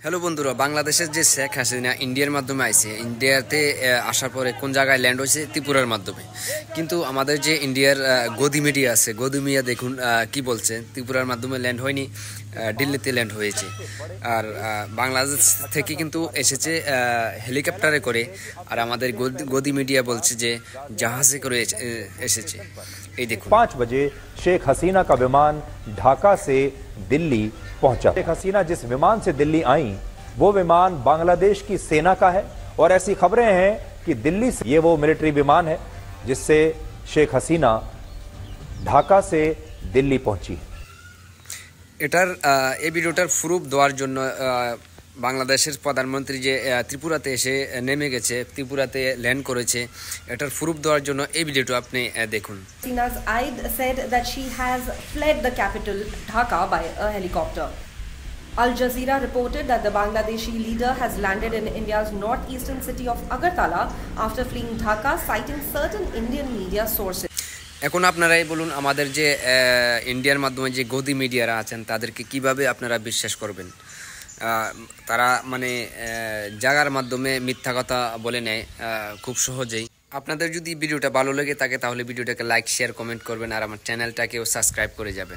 Hello বন্ধুরা, বাংলাদেশের যে শেখ হাসিনা ইন্ডিয়ার মাধ্যমে আইছে, ইন্ডিয়াতে আসার পরে কোন জায়গায় ল্যান্ড হয়েছে? ত্রিপুরার মাধ্যমে। কিন্তু আমাদের যে ইন্ডিয়ার গদি মিডিয়া আছে, গদি মিডিয়া দেখুন কি বলছে, ত্রিপুরার মাধ্যমে ল্যান্ড হয়নি, দিল্লিতে ল্যান্ড হয়েছে। আর বাংলাদেশ থেকে কিন্তু এসেছে হেলিকপ্টারে করে, আর আমাদের গদি মিডিয়া বলছে যে জাহাজে করে এসেছে। এই দেখুন, 5 बजे शेख हसीना का विमान ढाका से दिल्ली पहुंचा। शेख हसीना जिस विमान से दिल्ली आई वो विमान बांग्लादेश की सेना का है और ऐसी खबरें हैं कि दिल्ली से ये वो मिलिट्री विमान है जिससे शेख हसीना ढाका से दिल्ली पहुंची। এটার এই ভিডিওটার প্রুফ দেওয়ার জন্য বাংলাদেশের প্রধানমন্ত্রী যে ত্রিপুরাতে এসে নেমে গেছে, ত্রিপুরাতে ল্যান্ড করেছে, এটার প্রুফ দেওয়ার জন্য এই ভিডিওটা আপনি দেখুন। Hasina's aide said that she has fled the capital Dhaka by a helicopter. Al Jazeera reported that the Bangladeshi leader has landed in India's northeastern city of Agartala after fleeing Dhaka, citing certain Indian media sources. এখন আপনারাই বলুন, আমাদের যে ইন্ডিয়ার মাধ্যমে যে গদি মিডিয়ারা আছেন তাদেরকে কিভাবে আপনারা বিশ্বাস করবেন? তারা মানে জায়গার মাধ্যমে মিথ্যা কথা বলে নেয় খুব সহজেই। আপনাদের যদি ভিডিওটা ভালো লেগে থাকে তাহলে ভিডিওটাকে লাইক, শেয়ার, কমেন্ট করবেন, আর আমার চ্যানেলটাকেও সাবস্ক্রাইব করে যাবেন।